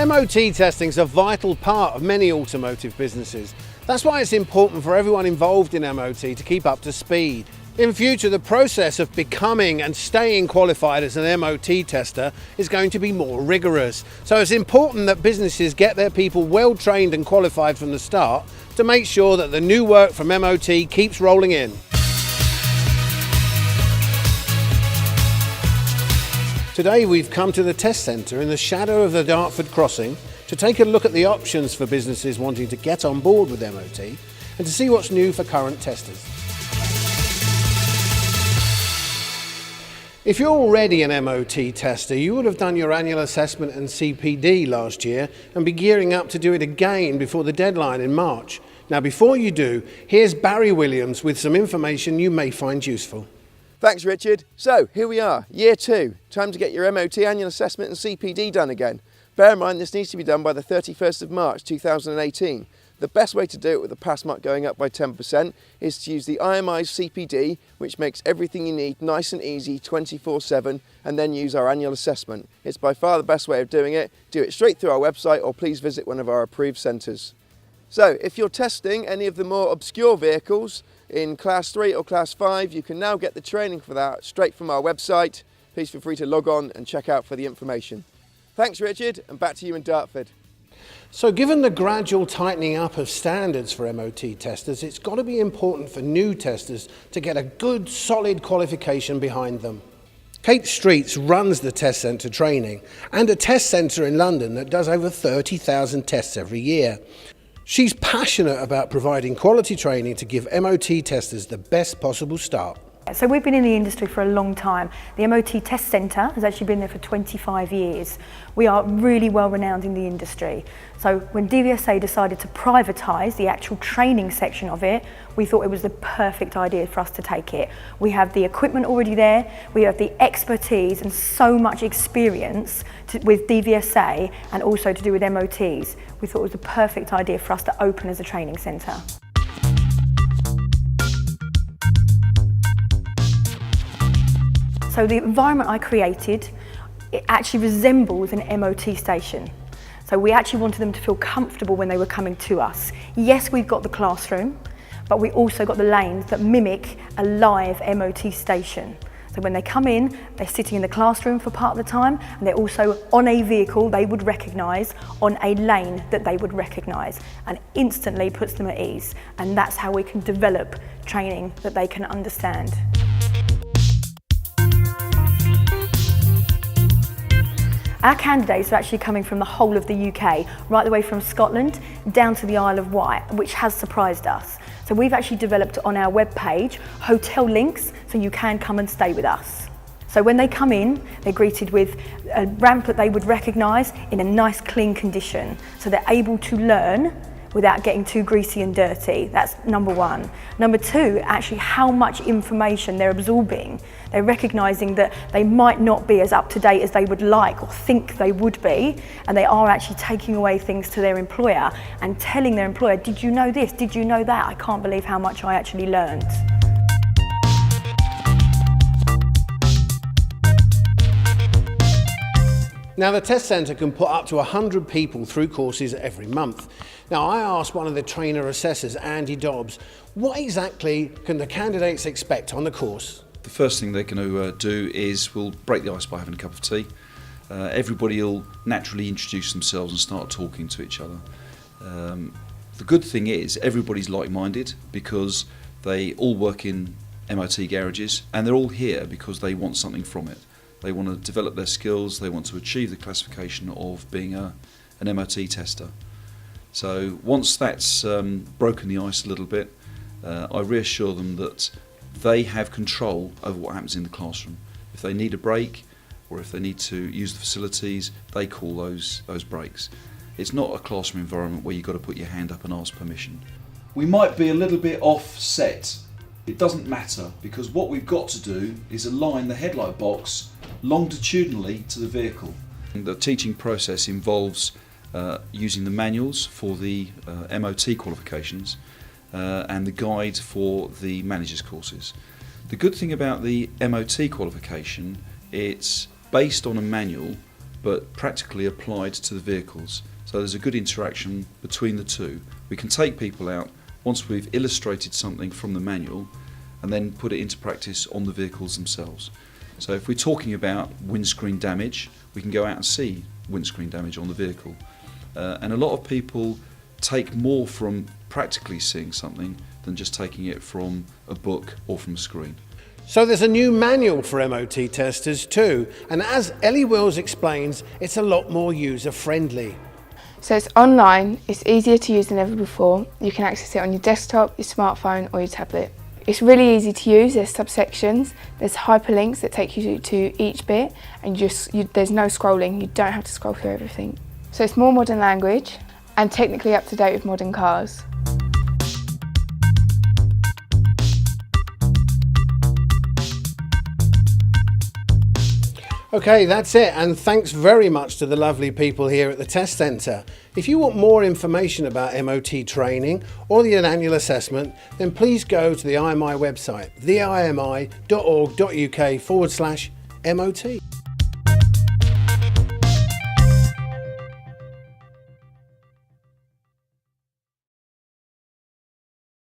MOT testing is a vital part of many automotive businesses. That's why it's important for everyone involved in MOT to keep up to speed. In future, the process of becoming and staying qualified as an MOT tester is going to be more rigorous. So it's important that businesses get their people well trained and qualified from the start to make sure that the new work from MOT keeps rolling in. Today we've come to the test centre in the shadow of the Dartford crossing to take a look at the options for businesses wanting to get on board with MOT and to see what's new for current testers. If you're already an MOT tester, you would have done your annual assessment and CPD last year and be gearing up to do it again before the deadline in March. Now before you do, here's Barry Williams with some information you may find useful. Thanks Richard. So here we are, year 2. Time to get your MOT annual assessment and CPD done again. Bear in mind this needs to be done by the 31st of March 2018. The best way to do it with the pass mark going up by 10% is to use the IMI CPD, which makes everything you need nice and easy 24/7, and then use our annual assessment. It's by far the best way of doing it. Do it straight through our website or please visit one of our approved centres. So if you're testing any of the more obscure vehicles in Class 3 or Class 5, you can now get the training for that straight from our website. Please feel free to log on and check out for the information. Thanks Richard, and back to you in Dartford. So given the gradual tightening up of standards for MOT testers, it's got to be important for new testers to get a good solid qualification behind them. Kate Streets runs the test centre training and a test centre in London that does over 30,000 tests every year. She's passionate about providing quality training to give MOT testers the best possible start. So we've been in the industry for a long time. The MOT Test Centre has actually been there for 25 years. We are really well renowned in the industry. So when DVSA decided to privatise the actual training section of it, we thought it was the perfect idea for us to take it. We have the equipment already there, we have the expertise and so much experience with DVSA and also to do with MOTs. We thought it was the perfect idea for us to open as a training centre. So the environment I created, it actually resembles an MOT station. So we actually wanted them to feel comfortable when they were coming to us. Yes, we've got the classroom, but we also got the lanes that mimic a live MOT station. So when they come in, they're sitting in the classroom for part of the time, and they're also on a vehicle they would recognise, on a lane that they would recognise, and instantly puts them at ease. And that's how we can develop training that they can understand. Our candidates are actually coming from the whole of the UK, right the way from Scotland down to the Isle of Wight, which has surprised us. So we've actually developed on our webpage hotel links so you can come and stay with us. So when they come in, they're greeted with a ramp that they would recognise in a nice clean condition. So they're able to learn without getting too greasy and dirty. That's number one. Number two, actually how much information they're absorbing. They're recognising that they might not be as up to date as they would like or think they would be, and they are actually taking away things to their employer and telling their employer, did you know this, did you know that? I can't believe how much I actually learned. Now the test centre can put up to 100 people through courses every month. Now I asked one of the trainer assessors, Andy Dobbs, what exactly can the candidates expect on the course? The first thing they're going to do is we'll break the ice by having a cup of tea. Everybody will naturally introduce themselves and start talking to each other. The good thing is everybody's like-minded because they all work in MOT garages and they're all here because they want something from it. They want to develop their skills, they want to achieve the classification of being an MOT tester. So once that's broken the ice a little bit, I reassure them that they have control over what happens in the classroom. If they need a break or if they need to use the facilities, they call those breaks. It's not a classroom environment where you've got to put your hand up and ask permission. We might be a little bit offset. It doesn't matter because what we've got to do is align the headlight box longitudinally to the vehicle. The teaching process involves using the manuals for the MOT qualifications and the guide for the manager's courses. The good thing about the MOT qualification, it's based on a manual but practically applied to the vehicles. So there's a good interaction between the two. We can take people out once we've illustrated something from the manual and then put it into practice on the vehicles themselves. So if we're talking about windscreen damage, we can go out and see windscreen damage on the vehicle. And a lot of people take more from practically seeing something than just taking it from a book or from a screen. So there's a new manual for MOT testers too, and as Ellie Wills explains, it's a lot more user-friendly. So it's online, it's easier to use than ever before. You can access it on your desktop, your smartphone or your tablet. It's really easy to use, there's subsections, there's hyperlinks that take you to each bit, and there's no scrolling, you don't have to scroll through everything. So it's more modern language and technically up to date with modern cars. Okay, that's it, and thanks very much to the lovely people here at the test centre. If you want more information about MOT training or the annual assessment, then please go to the IMI website, theimi.org.uk/MOT.